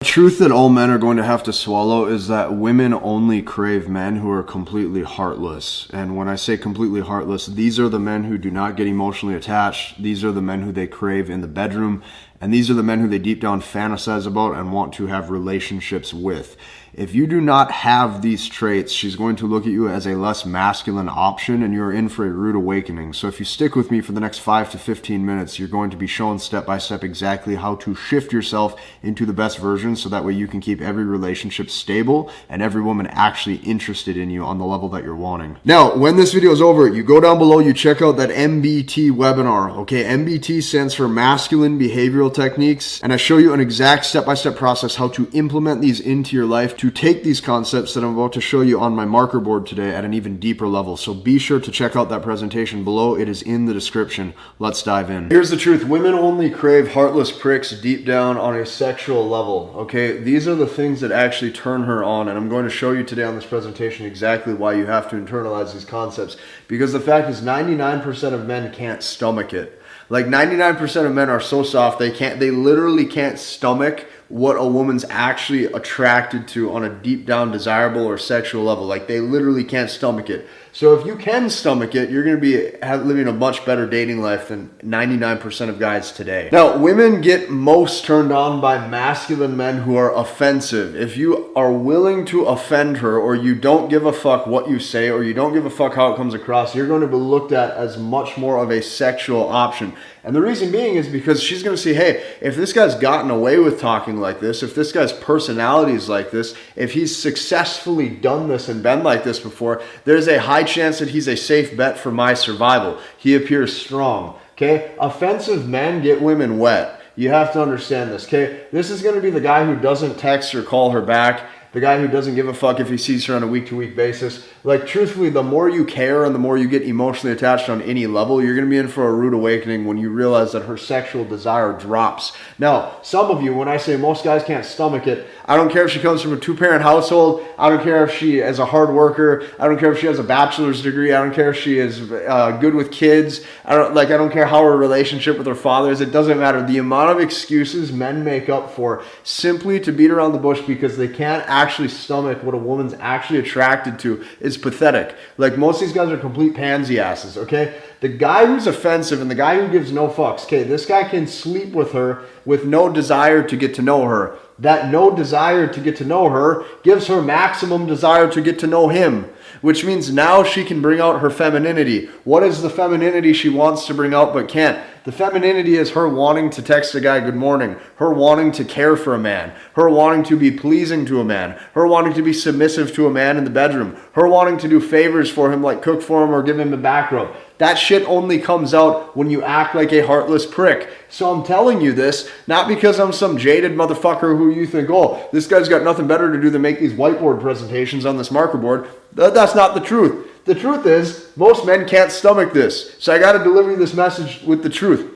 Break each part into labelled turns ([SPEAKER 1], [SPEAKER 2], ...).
[SPEAKER 1] The truth that all men are going to have to swallow is that women only crave men who are completely heartless. And when I say completely heartless, these are the men who do not get emotionally attached. These are the men who they crave in the bedroom. And these are the men who they deep down fantasize about and want to have relationships with. If you do not have these traits, she's going to look at you as a less masculine option, and you're in for a rude awakening. So if you stick with me for the next 5 to 15 minutes, you're going to be shown step by step exactly how to shift yourself into the best version, so that way you can keep every relationship stable and every woman actually interested in you on the level that you're wanting. Now, when this video is over, you go down below, you check out that MBT webinar. Okay, MBT stands for Masculine Behavioral Techniques, and I show you an exact step-by-step process how to implement these into your life to take these concepts that I'm about to show you on my marker board today at an even deeper level. So be sure to check out that presentation below. It is in the description. Let's dive in. Here's the truth. Women only crave heartless pricks deep down on a sexual level. Okay, these are the things that actually turn her on, and I'm going to show you today on this presentation exactly why you have to internalize these concepts, because the fact is 99% of men can't stomach it. Like 99% of men are so soft, they literally can't stomach what a woman's actually attracted to on a deep down desirable or sexual level. Like they literally can't stomach it. So if you can stomach it, you're going to be living a much better dating life than 99% of guys today. Now, women get most turned on by masculine men who are offensive. If you are willing to offend her, or you don't give a fuck what you say, or you don't give a fuck how it comes across, you're going to be looked at as much more of a sexual option. And the reason being is because she's going to see, hey, if this guy's gotten away with talking like this, if this guy's personality is like this, if he's successfully done this and been like this before, there's a high chance that he's a safe bet for my survival. He appears strong. Okay? Offensive men get women wet. You have to understand this. Okay? This is going to be the guy who doesn't text or call her back. The guy who doesn't give a fuck if he sees her on a week-to-week basis. Like, truthfully, the more you care and the more you get emotionally attached on any level, you're going to be in for a rude awakening when you realize that her sexual desire drops. Now, some of you, when I say most guys can't stomach it, I don't care if she comes from a two-parent household. I don't care if she is a hard worker. I don't care if she has a bachelor's degree. I don't care if she is good with kids. I don't care how her relationship with her father is. It doesn't matter. The amount of excuses men make up for simply to beat around the bush because they can't actually stomach what a woman's actually attracted to is pathetic. Like, most of these guys are complete pansy asses, okay? The guy who's offensive and the guy who gives no fucks, okay, this guy can sleep with her with no desire to get to know her. That no desire to get to know her gives her maximum desire to get to know him, which means now she can bring out her femininity. What is the femininity she wants to bring out but can't? The femininity is her wanting to text a guy good morning, her wanting to care for a man, her wanting to be pleasing to a man, her wanting to be submissive to a man in the bedroom, her wanting to do favors for him like cook for him or give him a back rub. That shit only comes out when you act like a heartless prick. So I'm telling you this, not because I'm some jaded motherfucker who you think, oh, this guy's got nothing better to do than make these whiteboard presentations on this marker board. That's not the truth. The truth is, most men can't stomach this. So I got to deliver you this message with the truth.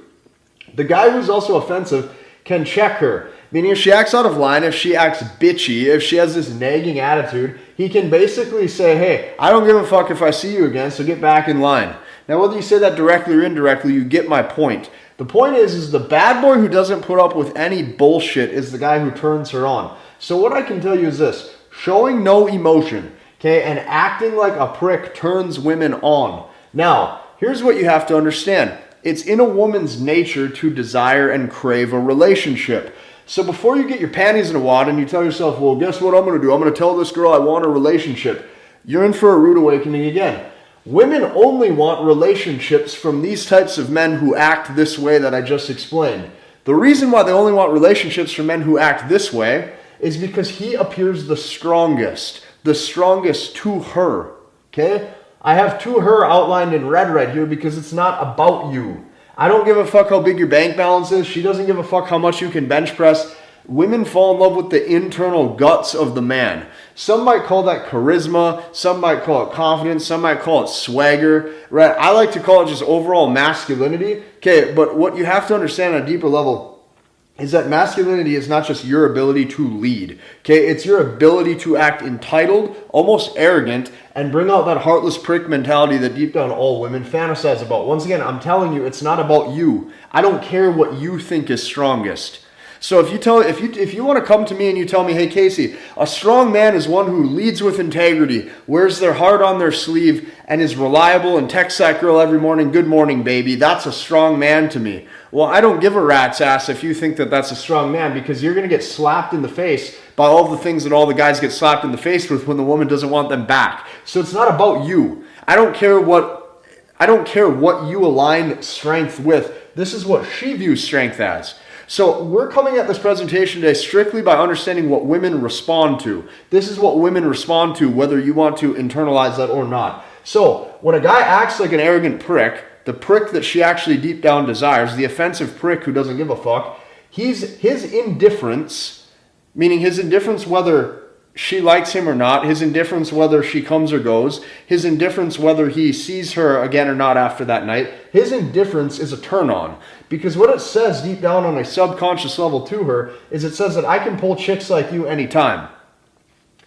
[SPEAKER 1] The guy who's also offensive can check her. Meaning if she acts out of line, if she acts bitchy, if she has this nagging attitude, he can basically say, hey, I don't give a fuck if I see you again, so get back in line. Now, whether you say that directly or indirectly, you get my point. The point is the bad boy who doesn't put up with any bullshit is the guy who turns her on. So what I can tell you is this. Showing no emotion, okay, and acting like a prick turns women on. Now, here's what you have to understand. It's in a woman's nature to desire and crave a relationship. So before you get your panties in a wad and you tell yourself, well, guess what I'm going to do? I'm going to tell this girl I want a relationship. You're in for a rude awakening again. Women only want relationships from these types of men who act this way that I just explained. The reason why they only want relationships from men who act this way is because he appears the strongest to her, okay? I have to her outlined in red right here because it's not about you. I don't give a fuck how big your bank balance is. She doesn't give a fuck how much you can bench press. Women fall in love with the internal guts of the man. Some might call that charisma. Some might call it confidence. Some might call it swagger. Right? I like to call it just overall masculinity. Okay, but what you have to understand on a deeper level is that masculinity is not just your ability to lead. Okay, it's your ability to act entitled, almost arrogant, and bring out that heartless prick mentality that deep down all women fantasize about. Once again, I'm telling you, it's not about you. I don't care what you think is strongest. So if you want to come to me and you tell me, hey Casey, a strong man is one who leads with integrity, wears their heart on their sleeve, and is reliable and texts that girl every morning, good morning, baby, that's a strong man to me. Well, I don't give a rat's ass if you think that that's a strong man, because you're going to get slapped in the face by all the things that all the guys get slapped in the face with when the woman doesn't want them back. So it's not about you. I don't care what you align strength with. This is what she views strength as. So we're coming at this presentation today strictly by understanding what women respond to. This is what women respond to, whether you want to internalize that or not. So when a guy acts like an arrogant prick, the prick that she actually deep down desires, the offensive prick who doesn't give a fuck, his indifference, meaning his indifference whether she likes him or not, his indifference whether she comes or goes, his indifference whether he sees her again or not after that night, his indifference is a turn on. Because what it says deep down on a subconscious level to her is it says that I can pull chicks like you anytime.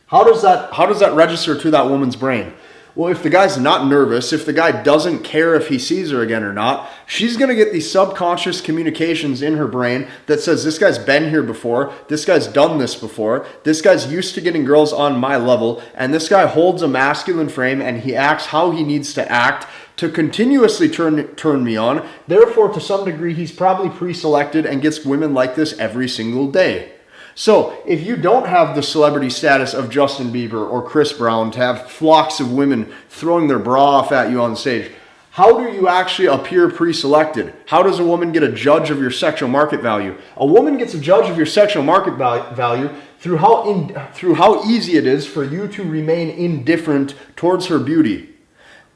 [SPEAKER 1] How does that register to that woman's brain? Well, if the guy's not nervous, if the guy doesn't care if he sees her again or not, she's going to get these subconscious communications in her brain that says, this guy's been here before, this guy's done this before, this guy's used to getting girls on my level, and this guy holds a masculine frame and he acts how he needs to act to continuously turn me on. Therefore, to some degree, he's probably pre-selected and gets women like this every single day. So if you don't have the celebrity status of Justin Bieber or Chris Brown to have flocks of women throwing their bra off at you on stage, how do you actually appear pre-selected? How does a woman get a judge of your sexual market value? A woman gets a judge of your sexual market value through how easy it is for you to remain indifferent towards her beauty.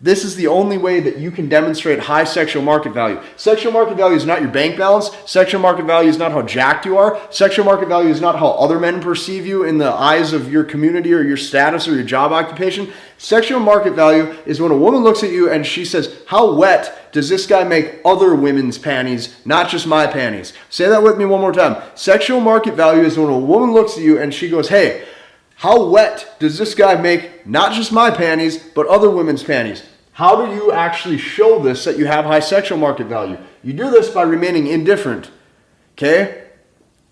[SPEAKER 1] This is the only way that you can demonstrate high sexual market value. Sexual market value is not your bank balance. Sexual market value is not how jacked you are. Sexual market value is not how other men perceive you in the eyes of your community or your status or your job occupation. Sexual market value is when a woman looks at you and she says, how wet does this guy make other women's panties, not just my panties? Say that with me one more time. Sexual market value is when a woman looks at you and she goes, hey, how wet does this guy make not just my panties, but other women's panties? How do you actually show this that you have high sexual market value? You do this by remaining indifferent, okay?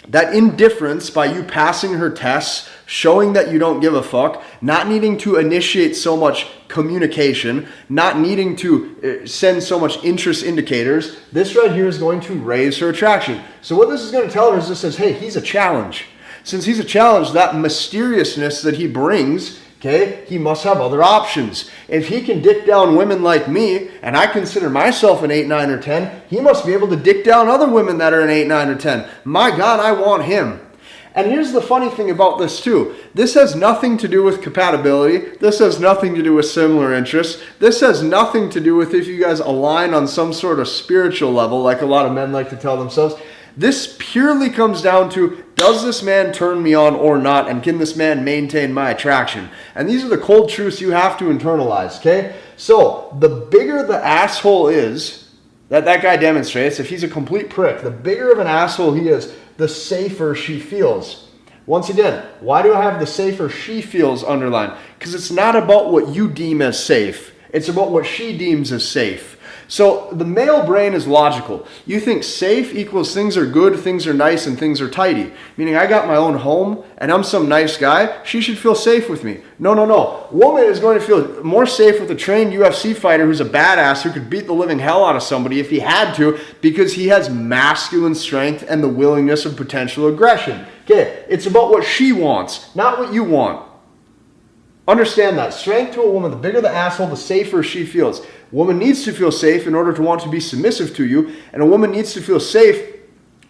[SPEAKER 1] That indifference, by you passing her tests, showing that you don't give a fuck, not needing to initiate so much communication, not needing to send so much interest indicators, this right here is going to raise her attraction. So what this is going to tell her is this says, hey, he's a challenge. Since he's a challenge, that mysteriousness that he brings, okay, he must have other options. If he can dick down women like me, and I consider myself an 8, 9, or 10, he must be able to dick down other women that are an 8, 9, or 10. My God, I want him. And here's the funny thing about this too. This has nothing to do with compatibility. This has nothing to do with similar interests. This has nothing to do with if you guys align on some sort of spiritual level, like a lot of men like to tell themselves. This purely comes down to, does this man turn me on or not, and can this man maintain my attraction? And these are the cold truths you have to internalize, okay? So the bigger the asshole is that guy demonstrates, if he's a complete prick, the bigger of an asshole he is, the safer she feels. Once again, why do I have the safer she feels underlined? Because it's not about what you deem as safe. It's about what she deems as safe. So the male brain is logical. You think safe equals things are good, things are nice, and things are tidy. Meaning I got my own home and I'm some nice guy. She should feel safe with me. No. Woman is going to feel more safe with a trained UFC fighter who's a badass who could beat the living hell out of somebody if he had to, because he has masculine strength and the willingness of potential aggression. Okay, it's about what she wants, not what you want. Understand that. Strength to a woman, the bigger the asshole, the safer she feels. Woman needs to feel safe in order to want to be submissive to you, and a woman needs to feel safe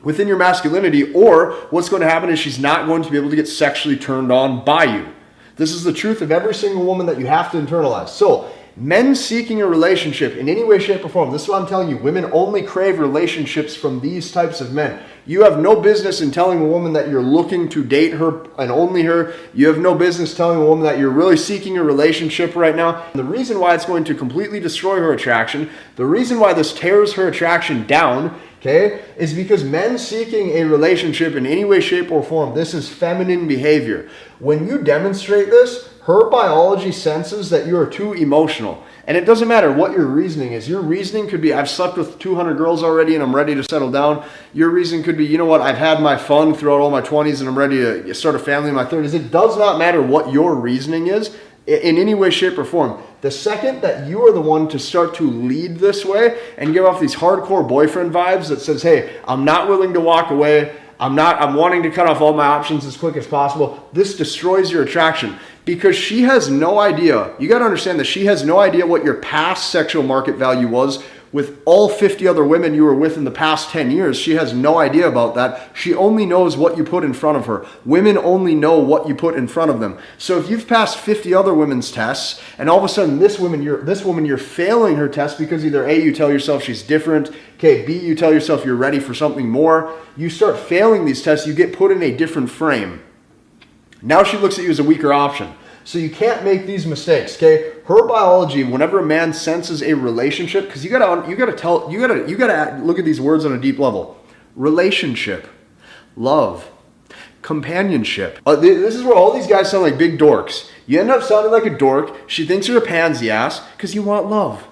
[SPEAKER 1] within your masculinity, or what's going to happen is she's not going to be able to get sexually turned on by you. This is the truth of every single woman that you have to internalize. So, men seeking a relationship in any way, shape, or form, this is what I'm telling you, women only crave relationships from these types of men. You have no business in telling a woman that you're looking to date her and only her. You have no business telling a woman that you're really seeking a relationship right now. And the reason why it's going to completely destroy her attraction, the reason why this tears her attraction down, okay, is because men seeking a relationship in any way, shape, or form, this is feminine behavior. When you demonstrate this, her biology senses that you are too emotional. And it doesn't matter what your reasoning is. Your reasoning could be, I've slept with 200 girls already and I'm ready to settle down. Your reason could be, you know what, I've had my fun throughout all my 20s and I'm ready to start a family in my 30s. It does not matter what your reasoning is in any way, shape, or form. The second that you are the one to start to lead this way and give off these hardcore boyfriend vibes that says, hey, I'm not willing to walk away, I'm wanting to cut off all my options as quick as possible, this destroys your attraction because she has no idea. You got to understand that she has no idea what your past sexual market value was with all 50 other women you were with in the past 10 years. She has no idea about that. She only knows what you put in front of her. Women only know what you put in front of them. So if you've passed 50 other women's tests and all of a sudden this woman you're failing her test because either A, you tell yourself she's different, okay, B, you tell yourself you're ready for something more, you start failing these tests, you get put in a different frame. Now she looks at you as a weaker option. So you can't make these mistakes, okay? Her biology, whenever a man senses a relationship, because you gotta look at these words on a deep level. Relationship, love, companionship. This is where all these guys sound like big dorks. You end up sounding like a dork. She thinks you're a pansy ass because you want love.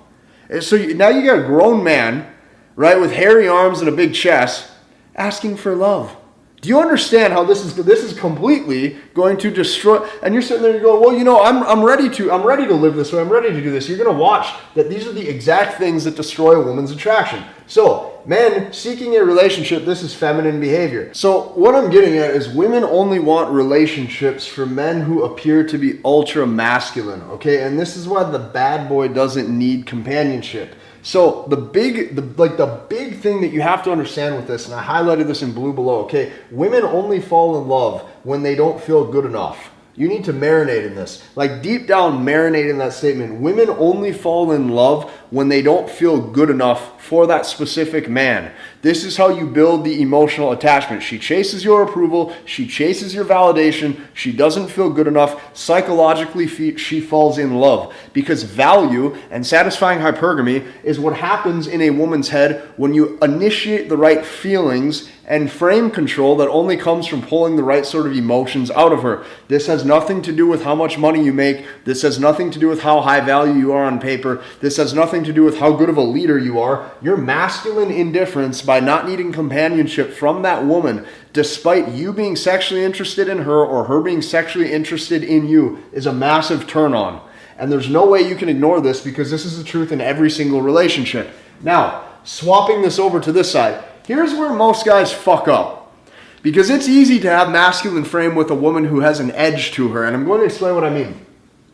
[SPEAKER 1] And so now you got a grown man, right, with hairy arms and a big chest, asking for love. Do you understand how this is completely going to destroy? And you're sitting there and you're going, well, you know, I'm ready to live this way. I'm ready to do this. You're going to watch that these are the exact things that destroy a woman's attraction. So, men seeking a relationship, this is feminine behavior. So what I'm getting at is women only want relationships for men who appear to be ultra masculine, okay? And this is why the bad boy doesn't need companionship. So the big thing that you have to understand with this, and I highlighted this in blue below, okay? Women only fall in love when they don't feel good enough. You need to marinate in this. Like deep down, marinate in that statement. Women only fall in love when they don't feel good enough for that specific man. This is how you build the emotional attachment. She chases your approval. She chases your validation. She doesn't feel good enough. Psychologically, she falls in love because value and satisfying hypergamy is what happens in a woman's head when you initiate the right feelings and frame control that only comes from pulling the right sort of emotions out of her. This has nothing to do with how much money you make. This has nothing to do with how high value you are on paper. This has nothing to do with how good of a leader you are. Your masculine indifference by not needing companionship from that woman, despite you being sexually interested in her or her being sexually interested in you, is a massive turn on. And there's no way you can ignore this because this is the truth in every single relationship. Now, swapping this over to this side, here's where most guys fuck up. Because it's easy to have masculine frame with a woman who has an edge to her. And I'm going to explain what I mean.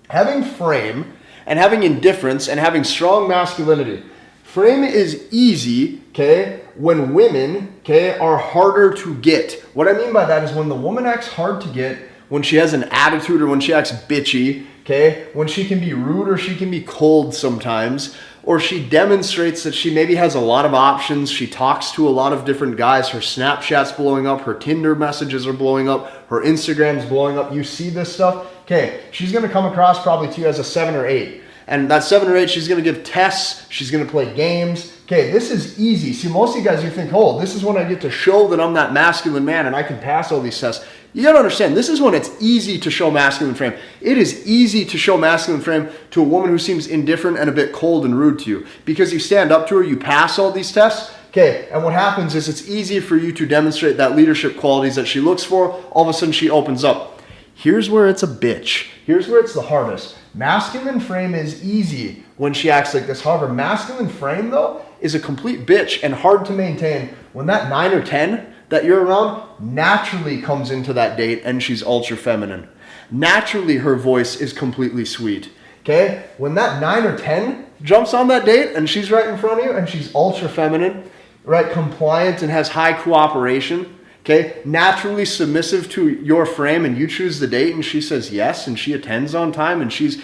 [SPEAKER 1] Having frame and having indifference and having strong masculinity. Frame is easy, okay, when women, okay, are harder to get. What I mean by that is when the woman acts hard to get, when she has an attitude or when she acts bitchy, okay, when she can be rude or she can be cold sometimes, or she demonstrates that she maybe has a lot of options, she talks to a lot of different guys, her Snapchat's blowing up, her Tinder messages are blowing up, her Instagram's blowing up, you see this stuff, okay, she's going to come across probably to you as a 7 or 8. And that 7 or 8, she's going to give tests, she's going to play games. Okay, this is easy. See, most of you guys, you think, oh, this is when I get to show that I'm that masculine man and I can pass all these tests. You got to understand, this is when it's easy to show masculine frame. It is easy to show masculine frame to a woman who seems indifferent and a bit cold and rude to you. Because you stand up to her, you pass all these tests. Okay, and what happens is it's easy for you to demonstrate that leadership qualities that she looks for. All of a sudden, she opens up. Here's where it's a bitch. Here's where it's the hardest. Masculine frame is easy when she acts like this. However, masculine frame, though, is a complete bitch and hard to maintain when that 9 or 10 that you're around naturally comes into that date and she's ultra feminine. Naturally, her voice is completely sweet. Okay? When that 9 or 10 jumps on that date and she's right in front of you and she's ultra feminine, right, compliant and has high cooperation, okay, naturally submissive to your frame, and you choose the date and she says yes and she attends on time and she's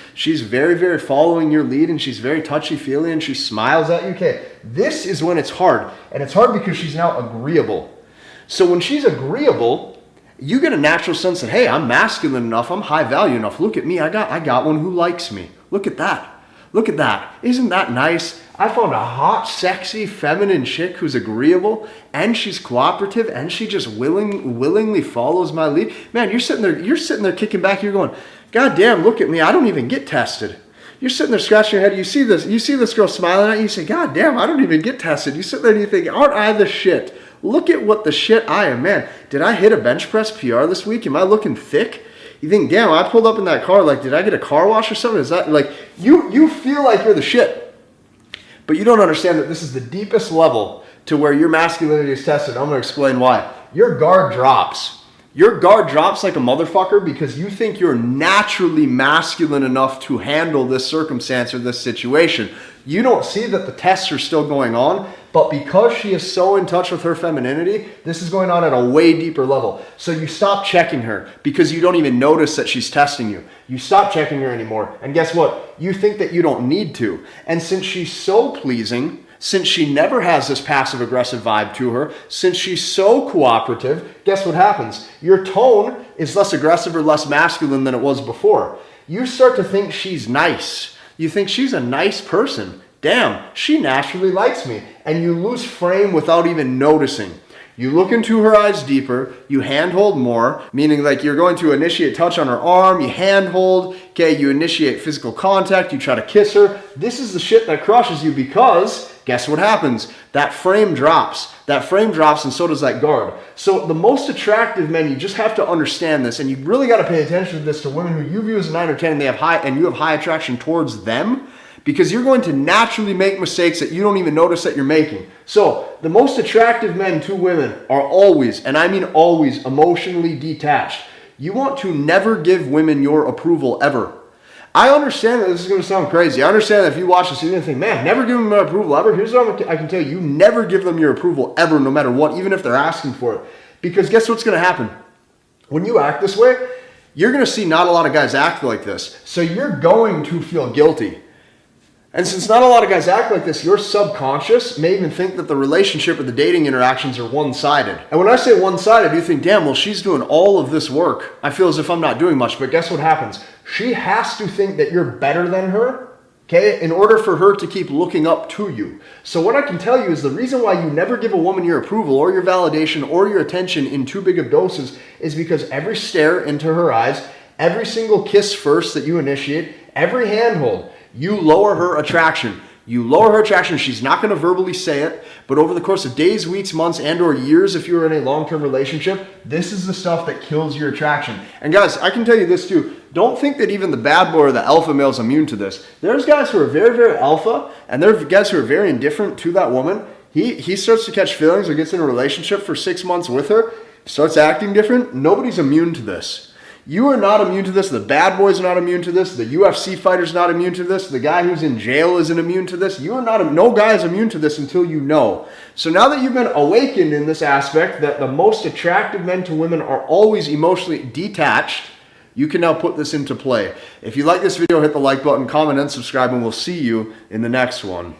[SPEAKER 1] very, very following your lead and she's very touchy-feely and she smiles at you. Okay, this is when it's hard. And it's hard because she's now agreeable. So when she's agreeable, you get a natural sense that, hey, I'm masculine enough, I'm high value enough. Look at me, I got one who likes me. Look at that. Look at that. Isn't that nice? I found a hot, sexy, feminine chick who's agreeable and she's cooperative and she just willingly follows my lead. Man, you're sitting there kicking back. You're going, God damn, look at me. I don't even get tested. You're sitting there scratching your head. You see this girl smiling at you. You say, God damn, I don't even get tested. You sit there and you think, aren't I the shit? Look at what the shit I am, man. Did I hit a bench press PR this week? Am I looking thick? You think, damn, I pulled up in that car, like, did I get a car wash or something? Is that, like, you feel like you're the shit. But you don't understand that this is the deepest level to where your masculinity is tested. I'm going to explain why. Your guard drops. Your guard drops like a motherfucker because you think you're naturally masculine enough to handle this circumstance or this situation. You don't see that the tests are still going on, but because she is so in touch with her femininity, this is going on at a way deeper level. So you stop checking her because you don't even notice that she's testing you. You stop checking her anymore. And guess what? You think that you don't need to. And since she's so pleasing, since she never has this passive-aggressive vibe to her, since she's so cooperative, guess what happens? Your tone is less aggressive or less masculine than it was before. You start to think she's nice. You think she's a nice person. Damn, she naturally likes me. And you lose frame without even noticing. You look into her eyes deeper, you handhold more, meaning like you're going to initiate touch on her arm, you handhold, okay, you initiate physical contact, you try to kiss her. This is the shit that crushes you because guess what happens? That frame drops. That frame drops and so does that guard. So the most attractive men, you just have to understand this, and you really got to pay attention to this to women who you view as a 9 or 10 and you have high attraction towards them, because you're going to naturally make mistakes that you don't even notice that you're making. So the most attractive men to women are always, and I mean always, emotionally detached. You want to never give women your approval ever. I understand that this is going to sound crazy. I understand that if you watch this, you're going to think, man, never give them my approval ever. Here's what I can tell you. You never give them your approval ever, no matter what, even if they're asking for it. Because guess what's going to happen? When you act this way, you're going to see not a lot of guys act like this. So you're going to feel guilty. And since not a lot of guys act like this, your subconscious may even think that the relationship or the dating interactions are one-sided. And when I say one-sided, you think, damn, well, she's doing all of this work. I feel as if I'm not doing much. But guess what happens? She has to think that you're better than her, okay, in order for her to keep looking up to you. So what I can tell you is the reason why you never give a woman your approval or your validation or your attention in too big of doses is because every stare into her eyes, every single kiss first that you initiate, every handhold, you lower her attraction. You lower her attraction. She's not going to verbally say it, but over the course of days, weeks, months, and or years, if you're in a long-term relationship, this is the stuff that kills your attraction. And guys, I can tell you this too. Don't think that even the bad boy or the alpha male is immune to this. There's guys who are very, very alpha, and there's guys who are very indifferent to that woman. He starts to catch feelings or gets in a relationship for 6 months with her, starts acting different. Nobody's immune to this. You are not immune to this. The bad boys are not immune to this. The UFC fighter's not immune to this. The guy who's in jail isn't immune to this. You are not, no guy is immune to this until you know. So now that you've been awakened in this aspect that the most attractive men to women are always emotionally detached, you can now put this into play. If you like this video, hit the like button, comment, and subscribe, and we'll see you in the next one.